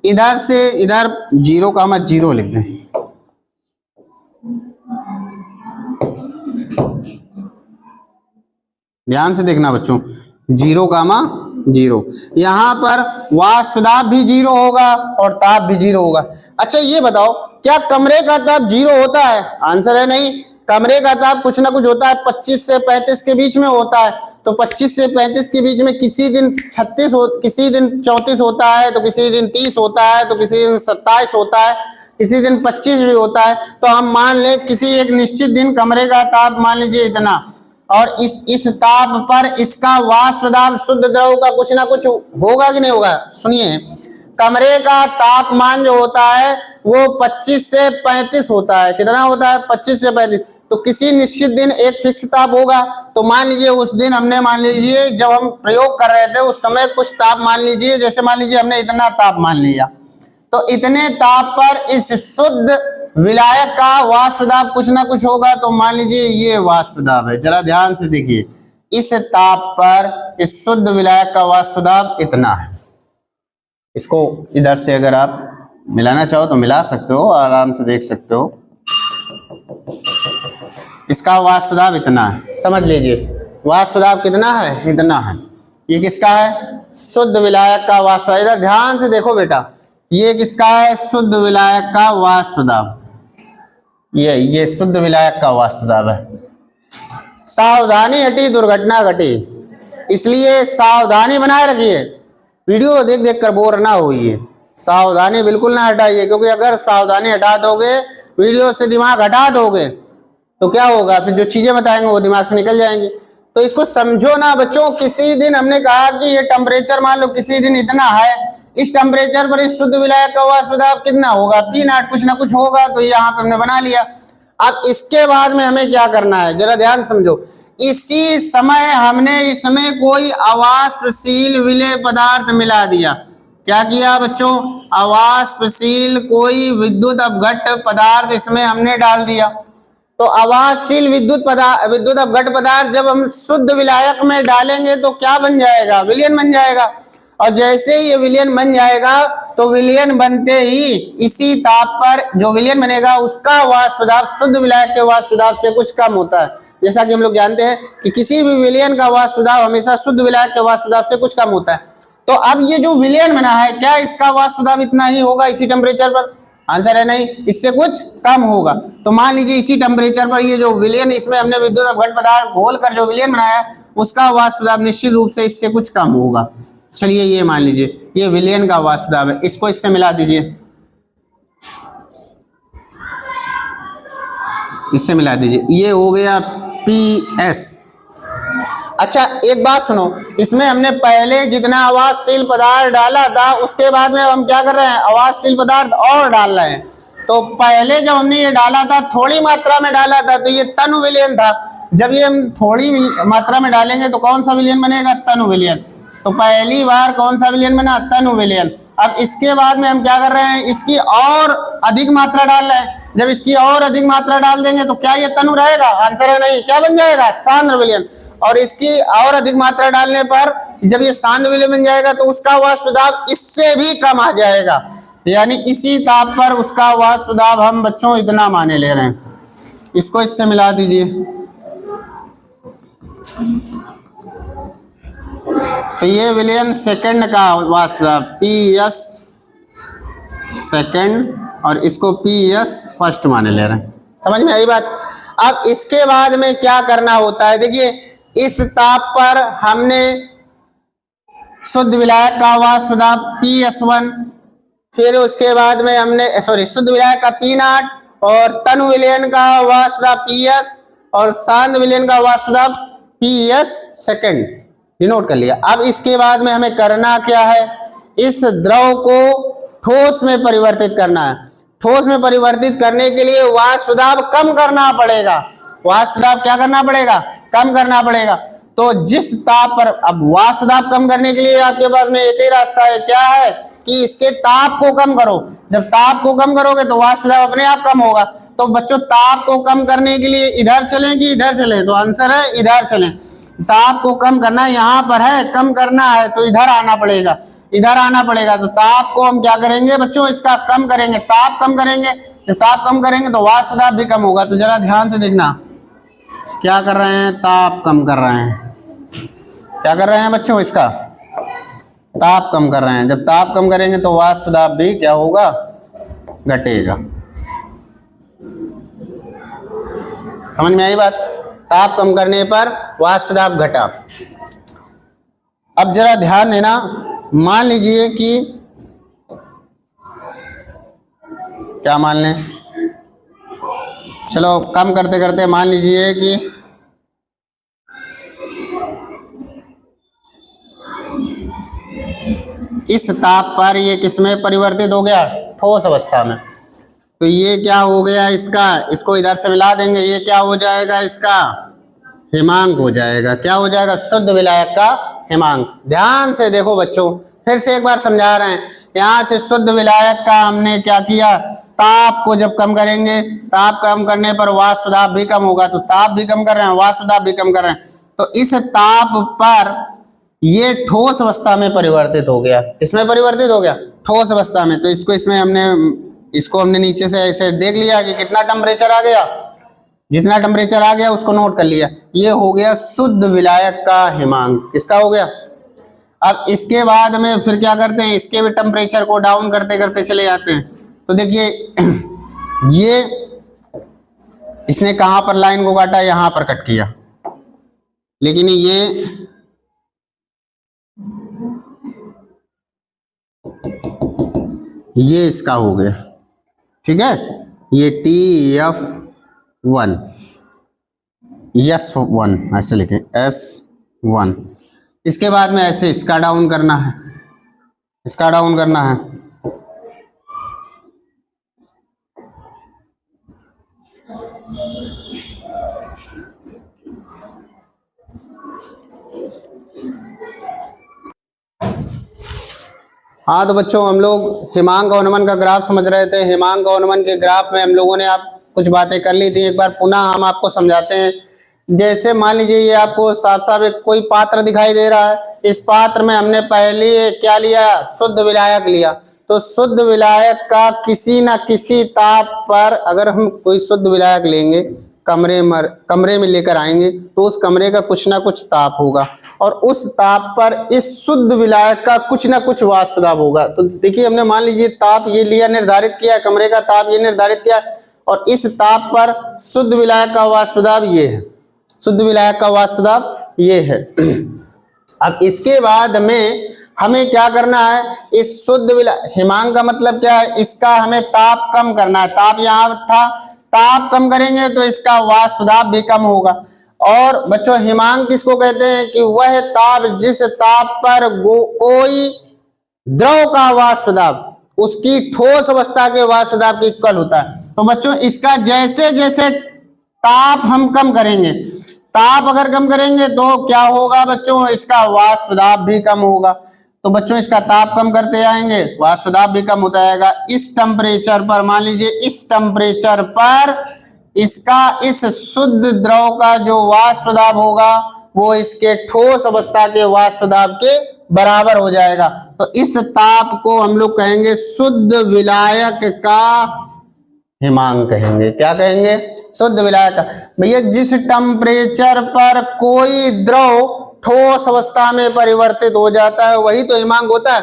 इधर से इधर 0 का हम 0 लिख दें। ध्यान से देखना बच्चों, 0 का 0। यहाँ पर वाष्प दाब भी 0 होगा और ताप भी 0 होगा। अच्छा ये बताओ, क्या कमरे का ताप 0 होता है? आंसर है नहीं। कमरे का ताप कुछ ना कुछ होता है, 25 से 35 के बीच में होता है। तो 25 से 35 के बीच में किसी दिन 36 हो, किसी दिन 34 होता है, तो किसी दिन 30 होता है, तो किसी दिन 27 होता है, किसी दिन 25 भी होता है। तो हम मान लें किसी एक निश्चित दिन कमरे का ताप मान लीजिए इतना, और इस ताप पर इसका वाष्प दाब शुद्ध द्रव का कुछ ना कुछ होगा कि नहीं होगा। सुनिए, कमरे का तापमान जो होता है वो 25 से 35 होता है। कितना होता है? 25 से 35। तो किसी निश्चित दिन एक फिक्स ताप होगा। तो मान लीजिए उस दिन हमने, मान लीजिए जब हम प्रयोग कर रहे थे उस समय कुछ ताप मान लीजिए, जैसे मान लीजिए हमने इतना ताप मान लिया, तो इतने ताप पर इस शुद्ध विलायक का वाष्प दाब कुछ ना कुछ होगा। तो मान लीजिए ये वाष्प दाब है, जरा ध्यान से देखिए, इस ताप पर इस शुद्ध विलायक का वाष्प दाब इतना है। इसको इधर से अगर आप मिलाना चाहो तो मिला सकते हो, आराम से देख सकते हो। इसका वाष्प दाब इतना है, समझ लीजिए वाष्प दाब कितना है, इतना है। ये किसका है? शुद्ध विलायक का वाष्प। इधर ध्यान से देखो बेटा, ये किसका है? शुद्ध विलायक का वाष्प दाब। ये शुद्ध विलायक का वाष्प दाब है। सावधानी हटी दुर्घटना घटी, इसलिए सावधानी बनाए रखिए। वीडियो देख देख कर बोर ना होइए, सावधानी बिल्कुल ना हटाइए, क्योंकि अगर सावधानी हटा दोगे, वीडियो से दिमाग हटा दोगे, तो क्या होगा, फिर जो चीजें बताएंगे वो दिमाग से निकल जाएंगी। तो इसको समझो ना बच्चों। किसी दिन हमने कहा कि ये टेम्परेचर मान लो किसी दिन इतना है, इस टेम्परेचर पर इस शुद्ध विलायक का वाष्प दाब कितना होगा? P0 कुछ ना कुछ होगा। तो यहाँ पे हमने बना लिया। अब इसके बाद में हमें क्या करना है, जरा ध्यान समझो। इसी समय हमने इसमें कोई अवाष्पशील विलेय पदार्थ मिला दिया। क्या किया बच्चों? अवाष्पशील कोई विद्युत अपघट्य पदार्थ इसमें हमने डाल दिया। तो अवाष्पशील विद्युत अपघट्य पदार्थ जब हम शुद्ध विलायक में डालेंगे तो क्या बन जाएगा? विलयन बन जाएगा। और जैसे ही ये विलयन बन जाएगा तो विलयन बनते ही इसी ताप पर जो विलयन बनेगा उसका वाष्प दाब शुद्ध विलायक के वाष्प दाब से कुछ कम होता है। जैसा कि हम लोग जानते हैं कि किसी भी विलयन का वाष्प दाब हमेशा शुद्ध विलायक के वाष्प दाब से कुछ कम होता है। तो अब ये जो विलयन बना है, क्या इसका वाष्प दाब इतना ही होगा इसी टेम्परेचर पर? आंसर है नहीं, इससे कुछ कम होगा। तो मान लीजिए इसी टेम्परेचर पर ये जो विलयन, इसमें हमने विद्युत अपघट्य पदार्थ घोलकर जो विलयन बनाया उसका वाष्प दाब निश्चित रूप से इससे कुछ कम होगा। चलिए ये मान लीजिए ये विलयन का वाष्प दाब है, इसको इससे मिला दीजिए, इससे मिला दीजिए, ये हो गया PS। अच्छा एक बात सुनो, इसमें हमने पहले जितना आवाजशील पदार्थ डाला था उसके बाद में हम क्या कर रहे हैं, आवाजशील पदार्थ और डाल रहे हैं। तो पहले जब हमने ये डाला था थोड़ी मात्रा में डाला था तो ये तनु विलयन था। जब ये हम थोड़ी मात्रा में डालेंगे तो कौन सा विलयन बनेगा, तनु विलयन। तो पहली बार कौन सा विलयन बना, तनु विलयन। अब इसके बाद में हम क्या कर रहे हैं, इसकी और अधिक मात्रा डाल रहे हैं। जब इसकी और अधिक मात्रा डाल देंगे तो क्या ये तनु रहेगा, आंसर है नहीं, क्या बन जाएगा, सांद्र विलयन। और इसकी और अधिक मात्रा डालने पर जब ये सांद्र विलयन बन जाएगा तो उसका वाष्प दाब इससे भी कम आ जाएगा, यानी इसी ताप पर उसका वाष्प दाब हम बच्चों इतना माने ले रहे हैं। इसको इससे मिला दीजिए। तो ये विलयन सेकंड का वाष्प दाब PS सेकंड और इसको PS फर्स्ट माने ले रहे हैं। समझ में आई बात। अब इसके बाद में क्या करना होता है, देखिए इस ताप पर हमने शुद्ध विलायक का वाष्प दाब PS1, फिर उसके बाद में हमने शुद्ध विलायक का P0 और तनु विलयन का वाष्प दाब PS और सांद्र विलयन का वाष्प दाब PS सेकंड, नोट कर लिया। अब इसके बाद में हमें करना क्या है, इस द्रव को ठोस में परिवर्तित करना है। ठोस में परिवर्तित करने के लिए वाष्प दाब कम करना पड़ेगा। वाष्प दाब क्या करना पड़ेगा, कम करना पड़ेगा। तो जिस ताप पर, अब वाष्प दाब कम करने के लिए आपके पास में एक ही रास्ता है, क्या है कि इसके ताप को कम करो। जब ताप को कम करोगे तो वाष्प दाब अपने आप कम होगा। तो बच्चों ताप को कम करने के लिए इधर चलें कि इधर चलें, तो आंसर है इधर चलें। ताप को कम करना यहाँ पर है, कम करना है तो इधर आना पड़ेगा, इधर आना पड़ेगा। तो ताप को हम क्या करेंगे बच्चों, इसका कम करेंगे, ताप कम करेंगे। जब ताप कम करेंगे तो वाष्प दाब भी कम होगा। तो जरा ध्यान से देखना, क्या कर रहे हैं, ताप कम कर रहे हैं। क्या कर रहे हैं बच्चों, इसका ताप कम कर रहे हैं। जब ताप कम करेंगे तो वाष्प दाब भी क्या होगा, घटेगा। समझ में आई बात। ताप कम करने पर वाष्प दाब घटा। अब जरा ध्यान देना, मान लीजिए कि क्या मान लें, चलो कम करते करते मान लीजिए कि इस ताप पर ये किसमें परिवर्तित हो गया, ठोस अवस्था में। तो ये क्या हो गया इसका, इसको इधर से मिला देंगे, ये क्या हो जाएगा, इसका हिमांक हो जाएगा। क्या हो जाएगा, शुद्ध विलायक का हिमांक। ध्यान से देखो बच्चों, फिर से एक बार समझा रहे हैं। यहाँ से शुद्ध विलायक का हमने क्या किया, ताप को जब कम करेंगे, ताप कम करने पर वाष्प दाब भी कम होगा। तो ताप भी कम कर रहे हैं, वाष्प दाब भी कम कर रहे हैं। तो इस ताप पर ये ठोस अवस्था में परिवर्तित हो गया। किसमें परिवर्तित हो गया, ठोस अवस्था में। तो इसको इसमें हमने नीचे से ऐसे देख लिया कि कितना टेम्परेचर आ गया, जितना टेम्परेचर आ गया उसको नोट कर लिया। ये हो गया शुद्ध विलायक का हिमांक। किसका हो गया। अब इसके बाद में फिर क्या करते हैं, इसके भी टेम्परेचर को डाउन करते करते चले जाते हैं। तो देखिए ये इसने कहां पर लाइन को काटा, यहां पर कट किया, लेकिन ये इसका हो गया, ठीक है। ये TF1 S1 ऐसे लिखें, S1। इसके बाद में ऐसे इसका डाउन करना है, इसका डाउन करना है। हाँ तो बच्चों हम लोग हिमांक और नमन का ग्राफ समझ रहे थे। हिमांक और नमन के ग्राफ में हम लोगों ने आप कुछ बातें कर ली थी। एक बार पुनः हम आपको समझाते हैं। जैसे मान लीजिए ये आपको साफ साफ एक कोई पात्र दिखाई दे रहा है। इस पात्र में हमने पहले क्या लिया, शुद्ध विलायक लिया। तो शुद्ध विलायक का किसी न किसी ताप पर अगर हम कोई शुद्ध विलायक लेंगे, कमरे में लेकर आएंगे तो उस कमरे का कुछ ना कुछ ताप होगा और उस ताप पर इस शुद्ध विलायक का कुछ ना कुछ वाष्प दाब होगा। तो देखिए हमने मान लीजिए ताप ये लिया, निर्धारित किया, कमरे का ताप ये निर्धारित किया और इस ताप पर शुद्ध विलायक का वाष्प दाब ये है, शुद्ध विलायक का वाष्प दाब ये है। अब इसके बाद में हमें क्या करना है, इस शुद्ध विलायक, हिमांक का मतलब क्या है, इसका हमें ताप कम करना है। ताप यहाँ था, ताप कम करेंगे तो इसका वाष्प दाब भी कम होगा और बच्चों हिमांक किसको कहते हैं कि वह ताप जिस ताप पर कोई द्रव का वाष्प दाब उसकी ठोस अवस्था के वाष्प दाब के इक्वल होता है। तो बच्चों इसका जैसे जैसे ताप हम कम करेंगे, ताप अगर कम करेंगे तो क्या होगा बच्चों, इसका वाष्प दाब भी कम होगा। तो बच्चों इसका ताप कम करते आएंगे, वाष्प दाब भी कम होता जाएगा। इस टेम्परेचर पर, मान लीजिए इस टेम्परेचर पर इसका इस शुद्ध द्रव का जो वाष्प दाब होगा वो इसके ठोस अवस्था के वाष्प दाब के बराबर हो जाएगा। तो इस ताप को हम लोग कहेंगे शुद्ध विलायक का हिमांक कहेंगे। क्या कहेंगे? शुद्ध विलायक का। भैया जिस टेम्परेचर पर कोई द्रव ठोस अवस्था में परिवर्तित हो जाता है वही तो हिमांक होता है।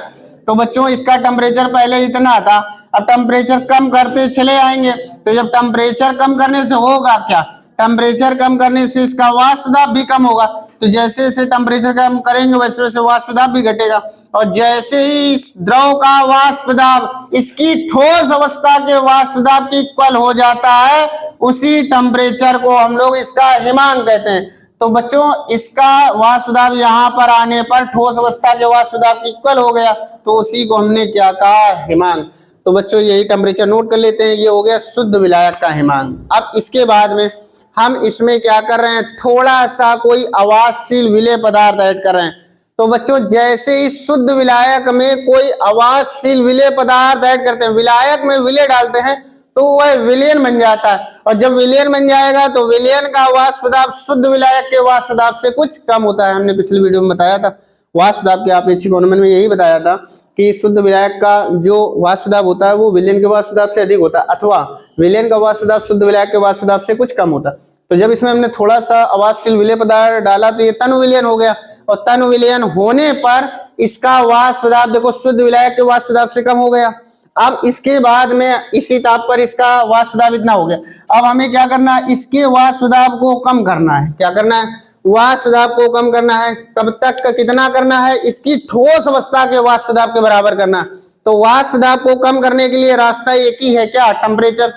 तो बच्चों इसका टेम्परेचर पहले इतना था, अब टेम्परेचर कम करते चले आएंगे। तो जब टेम्परेचर कम करने से होगा क्या, टेम्परेचर कम करने से इसका वाष्प दाब भी कम होगा। तो जैसे जैसे टेम्परेचर कम करेंगे वैसे वैसे वाष्प दाब भी घटेगा। और जैसे ही इस द्रव का वाष्प दाब इसकी ठोस अवस्था के वाष्प दाब के इक्वल हो जाता है, उसी टेम्परेचर को हम लोग इसका हिमांक कहते हैं। तो बच्चों इसका वाष्प दाब यहाँ पर आने पर ठोस अवस्था के वाष्प दाब के इक्वल हो गया, तो उसी को हमने क्या कहा, हिमांक। तो बच्चों यही टेम्परेचर नोट कर लेते हैं, ये हो गया शुद्ध विलायक का हिमांक। अब इसके बाद में हम इसमें क्या कर रहे हैं, थोड़ा सा कोई अवाष्यशील विलेय पदार्थ ऐड कर रहे हैं। तो बच्चों जैसे ही शुद्ध विलायक में कोई अवाष्यशील विलेय पदार्थ ऐड करते हैं, विलायक में विलेय डालते हैं तो वह विलयन बन जाता है। और जब विलयन बन जाएगा तो विलयन का वाष्प दाब शुद्ध विलायक के वाष्प दाब से कुछ कम होता है। हमने पिछली वीडियो में बताया था वाष्प दाब के अपेक्षिक अनुमान में यही बताया था कि शुद्ध विलायक का जो वाष्प दाब होता है वो विलयन के वाष्प दाब से अधिक होता है, अथवा विलयन का वाष्प दाब शुद्ध विलायक के वाष्प दाब से कुछ कम होता है। तो जब इसमें हमने थोड़ा सा अवाष्यशील विलेय पदार्थ डाला तो ये तनु विलयन हो गया, और तनु विलयन होने पर इसका वाष्प दाब देखो शुद्ध विलायक के वाष्प दाब से कम हो गया। अब इसके बाद में इसी ताप पर इसका वाष्प दाब इतना हो गया। अब हमें क्या करना है, इसके वाष्प दाब को कम करना है। क्या करना है, वाष्प दाब को कम करना है। कब तक का कितना करना है, इसकी ठोस अवस्था के वाष्प दाब के बराबर करना। तो वाष्प दाब को कम करने के लिए रास्ता एक ही है, क्या, टेम्परेचर।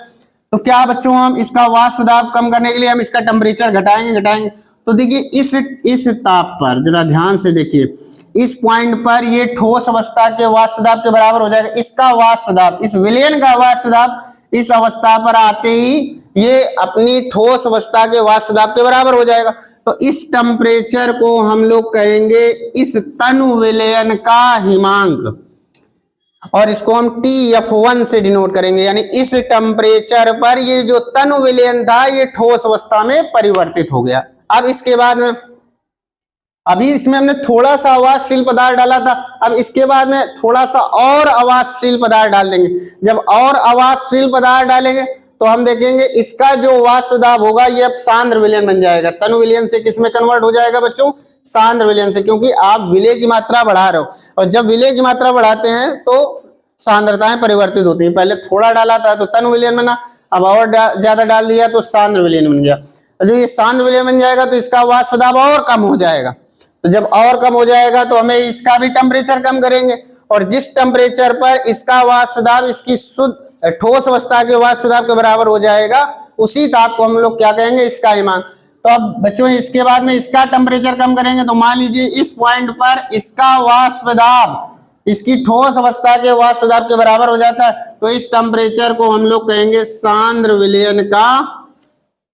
तो क्या बच्चों हम इसका वाष्प दाब कम करने के लिए हम इसका टेम्परेचर घटाएंगे। तो देखिए इस ताप पर जरा ध्यान से देखिए, इस पॉइंट पर ये ठोस अवस्था के वाष्प दाब के बराबर हो जाएगा। इसका वाष्प दाब, इस विलयन का वाष्प दाब इस अवस्था पर आते ही ये अपनी ठोस अवस्था के वाष्प दाब के बराबर हो जाएगा। तो इस टेम्परेचर को हम लोग कहेंगे इस तनु विलयन का हिमांक, और इसको हम TF1 से डिनोट करेंगे। यानी इस टेम्परेचर पर ये जो तनु विलयन था ये ठोस अवस्था में परिवर्तित हो गया। अब इसके बाद में अभी इसमें हमने थोड़ा सा अवाष्यशील पदार्थ डाला था, अब इसके बाद में थोड़ा सा और अवाष्यशील पदार्थ डाल देंगे। जब और अवाष्यशील पदार्थ डालेंगे तो हम देखेंगे इसका जो वाष्प दाब होगा ये अब सांद्र विलयन बन जाएगा। तनु विलयन से किस में कन्वर्ट हो जाएगा बच्चों, सांद्र विलयन से, क्योंकि आप विलेय की मात्रा बढ़ा रहे हो, और जब विलेय की मात्रा बढ़ाते हैं तो सांद्रताएं परिवर्तित होती हैं। पहले थोड़ा डाला था तो तनु विलयन बना, अब और ज्यादा डाल दिया तो सांद्र विलयन बन गया। जो ये सांद्र विलयन बन जाएगा तो इसका वाष्प दाब और कम हो जाएगा। तो जब और कम हो जाएगा तो हमें इसका भी टेम्परेचर कम करेंगे, और जिस टेम्परेचर पर इसका वाष्प दाब इसकी शुद्ध ठोस अवस्था के वाष्प दाब के बराबर हो जाएगा उसी ताप को हम लोग क्या कहेंगे, इसका हिमांक। तो अब बच्चों इसके बाद में इसका टेम्परेचर कम करेंगे। तो मान लीजिए इस पॉइंट पर इसका वाष्प दाब इसकी ठोस अवस्था के वाष्प दाब के बराबर हो जाता है, तो इस टेम्परेचर को हम लोग कहेंगे सांद्र विलयन का,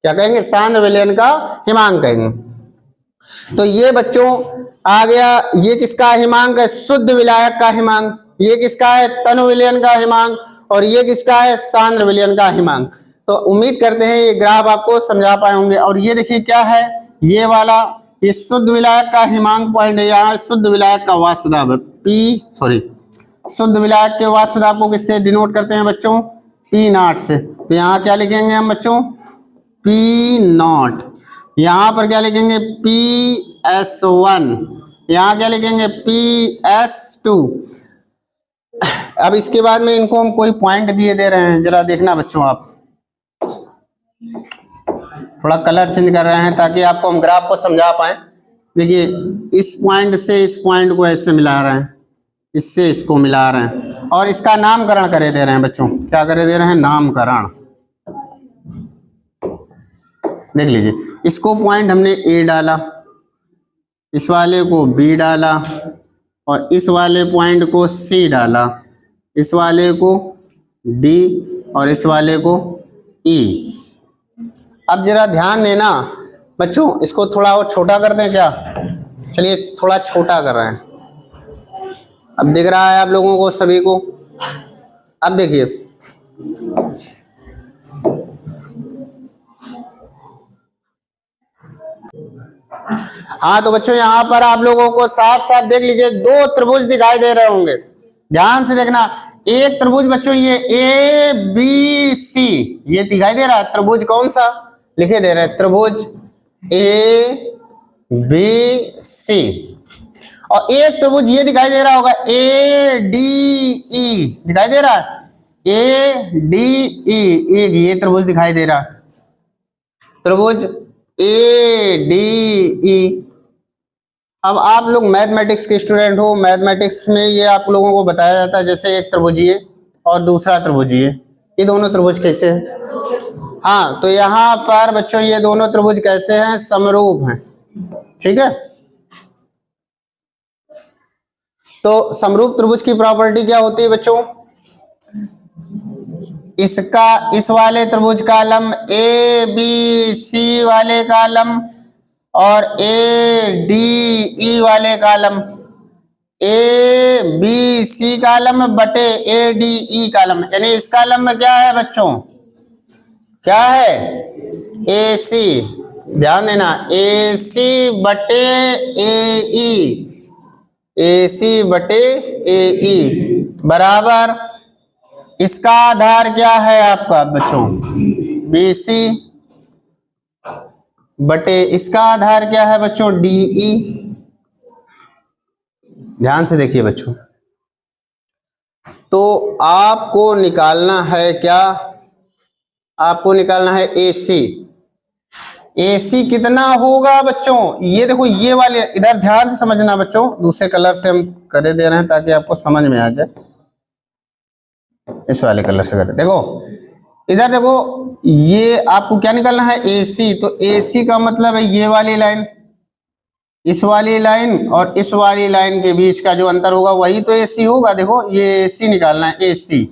क्या कहेंगे, सांद्र विलयन का हिमांक कहेंगे। तो ये बच्चों आ गया, ये किसका हिमांक है, शुद्ध विलायक का हिमांक। ये किसका है, तनु विलयन का हिमांक। और ये किसका है, सांद्र विलयन का हिमांक। तो उम्मीद करते हैं ये ग्राफ आपको समझा पाए होंगे। और ये देखिए क्या है, ये वाला ये शुद्ध विलायक का हिमांक पॉइंट है, यहाँ शुद्ध विलायक का वाष्प दाब है शुद्ध विलायक के वाष्प दाब को किससे डिनोट करते हैं बच्चों, P0 से। तो यहाँ क्या लिखेंगे हम बच्चों, P0। यहाँ पर क्या लिखेंगे, PS1। यहाँ क्या लिखेंगे, PS2। अब इसके बाद में इनको हम कोई पॉइंट दिए दे रहे हैं, जरा देखना बच्चों, आप थोड़ा कलर चेंज कर रहे हैं ताकि आपको हम ग्राफ को समझा पाए। देखिए इस पॉइंट से इस पॉइंट को ऐसे मिला रहे हैं, इससे इसको मिला रहे हैं, और इसका नामकरण करे दे रहे हैं बच्चों। क्या करे दे रहे हैं, नामकरण। देख लीजिए, इसको पॉइंट हमने ए डाला, इस वाले को बी डाला और इस वाले पॉइंट को सी डाला, इस वाले को डी और इस वाले को ई। अब जरा ध्यान देना बच्चों, इसको थोड़ा और छोटा कर दें क्या? चलिए थोड़ा छोटा कर रहे हैं। अब दिख रहा है आप लोगों को सभी को? अब देखिए, हाँ तो बच्चों यहाँ पर आप लोगों को साथ साथ देख लीजिए, दो त्रिभुज दिखाई दे रहे होंगे, ध्यान से देखना। एक त्रिभुज बच्चों ये ए बी सी, ये दिखाई दे रहा है त्रिभुज, कौन सा लिखे दे रहे हैं? त्रिभुज ए बी सी। और एक त्रिभुज ये दिखाई दे रहा होगा ए डी ई, दिखाई दे रहा है ए डी ई, एक ये त्रिभुज दिखाई दे रहा है, त्रिभुज ए डी ई। अब आप लोग मैथमेटिक्स के स्टूडेंट हो, मैथमेटिक्स में ये आप लोगों को बताया जाता है, जैसे एक त्रिभुजीय और दूसरा त्रिभुजीय, ये दोनों त्रिभुज कैसे हैं? हाँ तो यहाँ पर बच्चों ये दोनों त्रिभुज कैसे हैं? समरूप हैं, ठीक है। तो समरूप त्रिभुज की प्रॉपर्टी क्या होती है बच्चों? इसका इस वाले त्रिभुज का लंब ए बी सी वाले का लंब और ए डी ई वाले का लंब ए बी सी का लंब बटे ए डी ई का लंब, यानी इसका लंब क्या है बच्चों? क्या है? ए सी। ध्यान देना, ए सी बटे ए ई, ए सी बटे ए ई बराबर इसका आधार क्या है आपका बच्चों? बी सी बटे इसका आधार क्या है बच्चों? D E. ध्यान से देखिए बच्चों, तो आपको निकालना है क्या? आपको निकालना है ए सी। ए सी कितना होगा बच्चों? ये देखो, ये वाले इधर ध्यान से समझना बच्चों, दूसरे कलर से हम करे दे रहे हैं ताकि आपको समझ में आ जाए। इस वाले कलर से करें, देखो इधर देखो, ये आपको क्या निकालना है? ए सी। तो ए सी का मतलब है ये वाली लाइन, इस वाली लाइन और इस वाली लाइन के बीच का जो अंतर होगा वही तो ए सी होगा। देखो ये ए सी निकालना है, ए सी।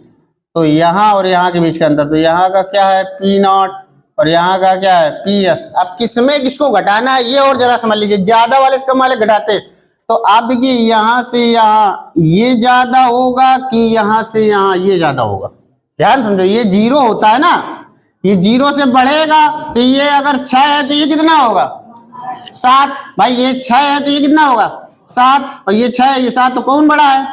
तो यहाँ और यहाँ के बीच का अंतर, तो यहाँ का क्या है? पी नॉट और यहाँ का क्या है? P S. अब किसमें किसको घटाना है ये और जरा समझ लीजिए, ज्यादा वाले इसका वाले घटाते, तो आप देखिए यहाँ से यहाँ ये ज्यादा होगा कि यहाँ से यहाँ ये ज्यादा होगा? ध्यान समझो, ये जीरो होता है ना, ये जीरो से बढ़ेगा, तो ये अगर 6 है तो ये कितना होगा? 7। भाई ये 6 है तो ये कितना होगा? 7। और ये 6 है, ये 7, तो कौन बड़ा है?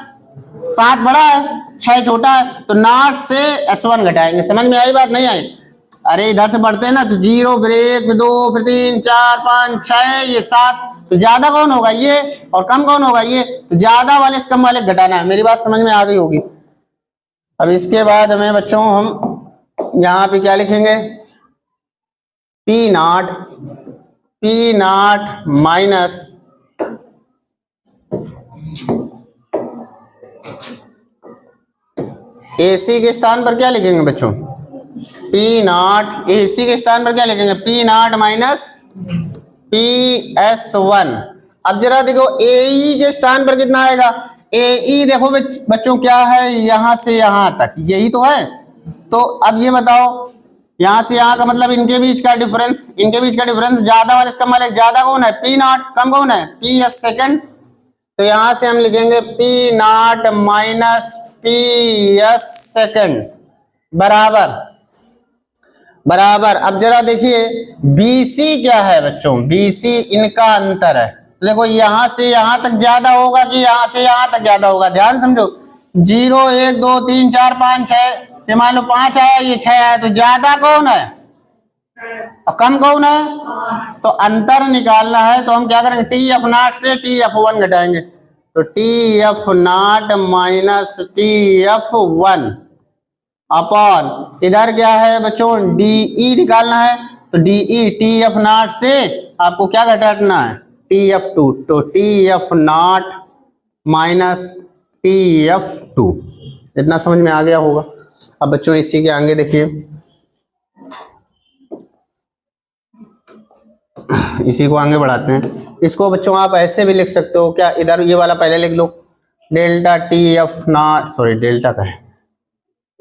7 बड़ा है, 6 छोटा है। तो नॉट से S1 घटाएंगे। समझ में आई बात? नहीं आई? अरे इधर से बढ़ते हैं ना, तो 0 फिर 1 फिर 2 फिर 3 4 5 6, ये 7, तो ज्यादा कौन होगा? ये। और कम कौन होगा? ये। तो ज्यादा वाले से कम वाले घटाना है। मेरी बात समझ में आ गई होगी। अब इसके बाद हमें बच्चों हम यहाँ पे क्या लिखेंगे? पी नॉट माइनस ए सी के स्थान पर क्या लिखेंगे बच्चों? पी नॉट, ए सी के स्थान पर क्या लिखेंगे? P not minus P S 1। अब जरा देखो ए ई के स्थान पर कितना आएगा? ए ई देखो बच्चों क्या है? यहां से यहां तक, यही तो है। तो अब ये बताओ, यहां से यहां का मतलब इनके बीच का डिफरेंस, इनके बीच का डिफरेंस ज्यादा वाले इसका मालिक ज्यादा कौन है? P not. कम कौन है? P S second. तो यहां से हम लिखेंगे P not minus P S second बराबर। अब जरा देखिए BC क्या है बच्चों? BC इनका अंतर है। तो देखो यहां से यहां तक ज्यादा होगा कि यहां से यहां तक ज्यादा होगा? ध्यान समझो, 0 1 2 3 4 5 6, ये मान लो 5 आया, ये 6 आया, तो ज्यादा कौन है और कम कौन है? तो अंतर निकालना है, तो हम क्या करेंगे? टी एफ नॉट से टी एफ 1 घटाएंगे। तो T F not minus T F 1 upon इधर क्या है बच्चों? डीई निकालना है। तो डीई टी एफ नॉट से आपको क्या घटाना है? T F 2। तो T F not minus T F 2। इतना समझ में आ गया होगा। अब बच्चों इसी के आगे देखिए, इसी को आगे बढ़ाते हैं। इसको बच्चों आप ऐसे भी लिख सकते हो क्या, इधर ये वाला पहले लिख लो, delta T F not, sorry delta का है,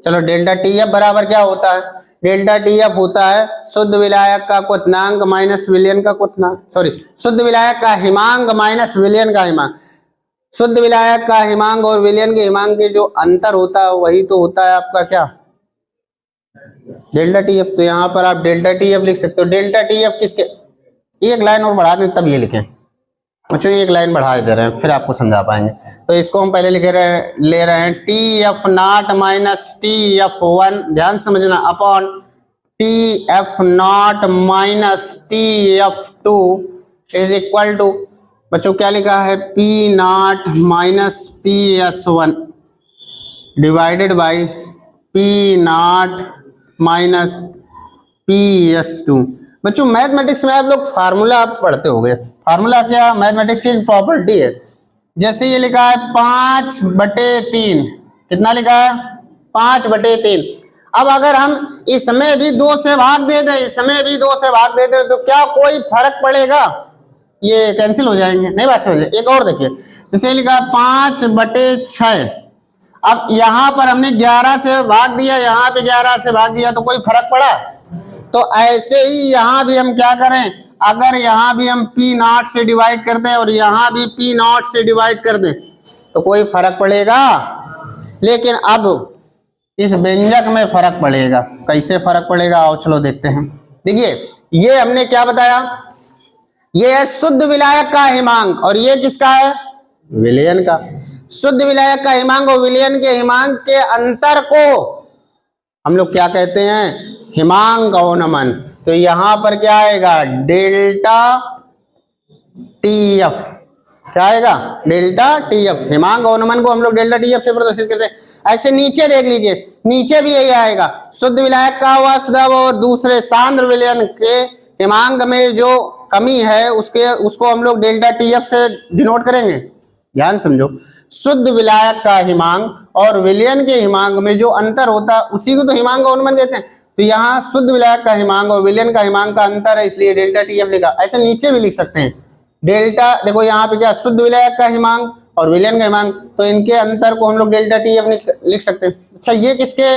चलो डेल्टा टी एफ बराबर क्या होता है, डेल्टा टी एफ होता है शुद्ध विलायक का क्वथनांक माइनस विलयन का क्वथनांक, सॉरी शुद्ध विलायक का हिमांक माइनस विलयन का हिमांक। शुद्ध विलायक का हिमांक और विलयन के हिमांक के जो अंतर होता है वही तो होता है आपका क्या, डेल्टा टी एफ। तो यहाँ पर आप डेल्टा टी एफ लिख सकते हो। डेल्टा टी एफ किसके, एक लाइन और बढ़ा दें तब ये लिखें बच्चों, एक लाइन बढ़ा दे रहे हैं फिर आपको समझा पाएंगे। तो इसको हम पहले ले रहे हैं T F not minus T F one, ध्यान समझना, upon T F not minus T F two is equal to बच्चों क्या लिखा है, P not minus P S one divided by P not minus P S two. बच्चों mathematics में आप लोग फार्मूला आप पढ़ते होंगे, फार्मूला क्या, मैथमेटिक्स की प्रॉपर्टी है। जैसे ये लिखा है 5/3, कितना लिखा है 5/3। अब अगर हम इसमें भी 2 से भाग दे दें, इसमें भी 2 से भाग दे दें तो क्या कोई फर्क पड़ेगा, ये कैंसिल हो जाएंगे, नहीं बात समझे। एक और देखिए, जैसे लिखा है 5/6, अब यहाँ पर हमने 11 से भाग दिया, यहाँ पे 11 से भाग दिया तो कोई फर्क पड़ा। तो ऐसे ही यहाँ भी हम क्या करें, अगर यहाँ भी हम पी नॉट से डिवाइड कर दें और यहाँ भी पी नॉट से डिवाइड कर दें तो कोई फर्क पड़ेगा, लेकिन अब इस व्यंजक में फर्क पड़ेगा। कैसे फर्क पड़ेगा आओ चलो देखते हैं। देखिए ये हमने क्या बताया, ये है शुद्ध विलायक का हिमांक और ये किसका है, विलयन का। शुद्ध विलायक का हिमांक और विलयन के हिमांक के अंतर को हम लोग क्या कहते हैं, हिमांक अवनमन। तो यहां पर क्या आएगा, डेल्टा टी एफ, क्या आएगा, डेल्टा टी एफ। हिमांक अवनमन को हम लोग डेल्टा टी एफ से प्रदर्शित करते हैं। ऐसे नीचे देख लीजिए, नीचे भी यही आएगा, शुद्ध विलायक का वाष्प दाब और दूसरे सांद्र विलयन के हिमांक में जो कमी है उसको हम लोग डेल्टा टी एफ से डिनोट करेंगे। ध्यान समझो, शुद्ध विलायक का हिमांक और विलयन के हिमांक में जो अंतर होता है उसी को तो हिमांक अवनमन कहते हैं। तो यहाँ शुद्ध विलायक का हिमांक और विलयन का हिमांक का अंतर है, इसलिए डेल्टा टी एफ लिखा। ऐसे नीचे भी लिख सकते हैं डेल्टा, देखो यहाँ पे क्या, शुद्ध विलायक का हिमांक और विलयन का हिमांक, तो इनके अंतर को हम लोग डेल्टा टी एफ लिख सकते हैं। अच्छा ये किसके,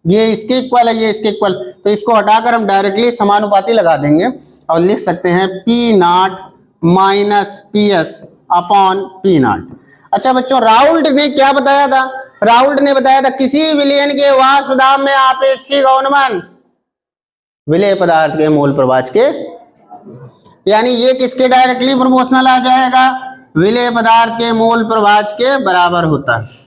ये इसके इक्वल है, ये इसके इक्वल, तो इसको हटाकर हम डायरेक्टली समानुपाती लगा देंगे और लिख सकते हैं P not minus P S upon P not. अच्छा बच्चों राउल्ट ने क्या बताया था, राउल्ट ने बताया था किसी विलयन के वाष्प दाब में आपेक्षिक अवनमन विलेय पदार्थ के मोल प्रभाज के, यानी ये किसके डायरेक्टली प्रोपोर्शनल आ जाएगा, विलेय पदार्थ के मोल प्रभाज के बराबर होता है।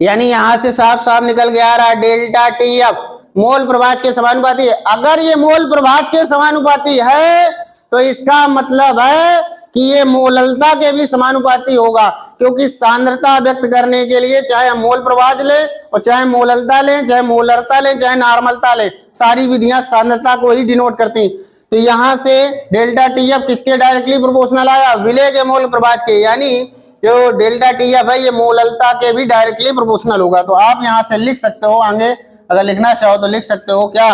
यानी यहां से साफ साफ निकल के आ रहा है डेल्टा टी एफ मोल प्रभाज के समानुपाती है। अगर ये मोल प्रभाज के समानुपाती है तो इसका मतलब है कि ये मोललता के भी समानुपाती होगा, क्योंकि सांद्रता व्यक्त करने के लिए चाहे हम मोल प्रभाज लें और चाहे मोललता लें, चाहे मोलरता लें, चाहे नॉर्मलता लें, सारी विधियां सांद्रता को ही डिनोट करती हैं। तो यहां से डेल्टा टी एफ किसके डायरेक्टली प्रोपोर्शनल आया, विलेय के मोल प्रभाज के, यानी जो डेल्टा टी एफ है ये मोललता के भी डायरेक्टली प्रोपोर्शनल होगा। तो आप यहां से लिख सकते हो, आगे अगर लिखना चाहो तो लिख सकते हो क्या,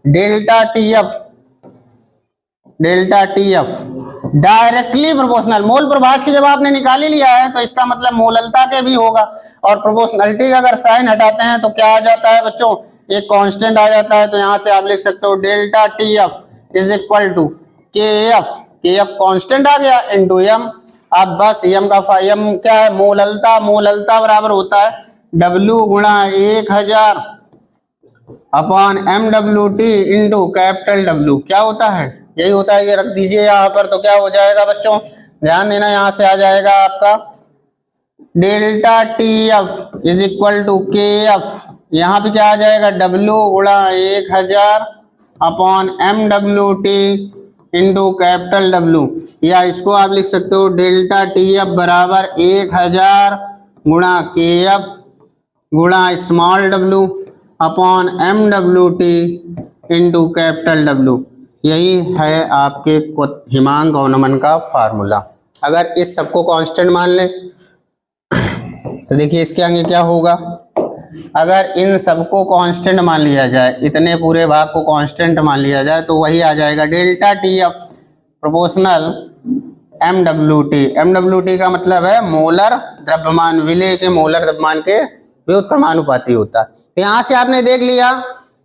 delta T F directly proportional. Mole प्रभाज की जब आपने निकाल ही लिया है तो इसका मतलब मोललता के भी होगा, और प्रोपोर्शनलिटी का अगर साइन हटाते हैं तो क्या आ जाता है बच्चों, एक कांस्टेंट आ जाता है। तो यहां से आप लिख सकते हो delta T F is equal to K F constant आ गया इनटू एम। अब बस एम का एम क्या है, मोललता बराबर होता है W गुणा 1000 upon MWT into capital W। क्या होता है, यही होता है, ये रख दीजिए यहाँ पर। तो क्या हो जाएगा बच्चों, ध्यान देना, यहाँ से आ जाएगा आपका delta T F is equal to K F, यहाँ पे क्या आ जाएगा W गुणा 1000 upon MWT into capital W, या इसको आप लिख सकते हो डेल्टा टी एफ बराबर 1000 गुणा के एफ गुणा small w upon MWT into capital W। यही है आपके हिमांक अवनमन का फार्मूला। अगर इस सबको कांस्टेंट मान लें तो देखिए इसके आगे क्या होगा, अगर इन सबको कांस्टेंट मान लिया जाए, इतने पूरे भाग को कांस्टेंट मान लिया जाए तो वही आ जाएगा delta T F proportional MWT। MWT का मतलब है मोलर द्रव्यमान, विलेय के मोलर द्रव्यमान के व्युत्क्रमानुपाती होता है। तो यहाँ से आपने देख लिया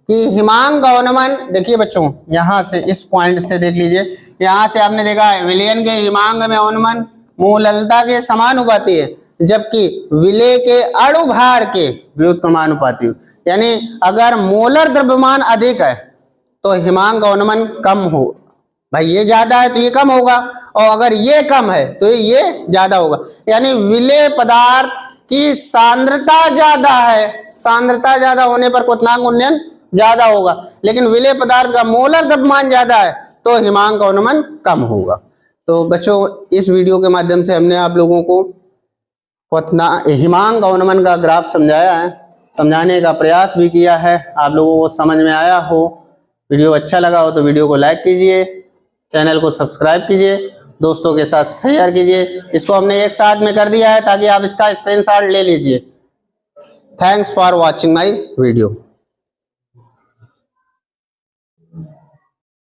कि हिमांक अवनमन, देखिए बच्चों यहाँ से इस पॉइंट से देख लीजिए, यहाँ से आपने देखा है विलयन के हिमांक में अवनमन मूललता के समानुपाती है, जबकि विलेय के अणुभार के व्युत्क्रमानुपाती। यानी अगर मोलर द्रव्यमान अधिक है तो हिमांक अवनमन कम हो, भाई ये ज्यादा है तो ये कम होगा, और अगर ये कम है तो ये ज्यादा होगा। यानी विलेय पदार्थ की सांद्रता ज्यादा है, सांद्रता ज्यादा होने पर क्वथनांक उन्नयन ज्यादा होगा, लेकिन विलेय पदार्थ का मोलर द्रव्यमान ज्यादा है तो हिमांक अवनमन कम होगा। तो बच्चों इस वीडियो के माध्यम से हमने आप लोगों को हिमांक अवनमन का ग्राफ समझाया है, समझाने का प्रयास भी किया है। आप लोगों को समझ में आया हो, वीडियो अच्छा लगा हो तो वीडियो को लाइक कीजिए, चैनल को सब्सक्राइब कीजिए, दोस्तों के साथ शेयर कीजिए। इसको हमने एक साथ में कर दिया है ताकि आप इसका स्क्रीनशॉट ले लीजिए। Thanks for watching my video.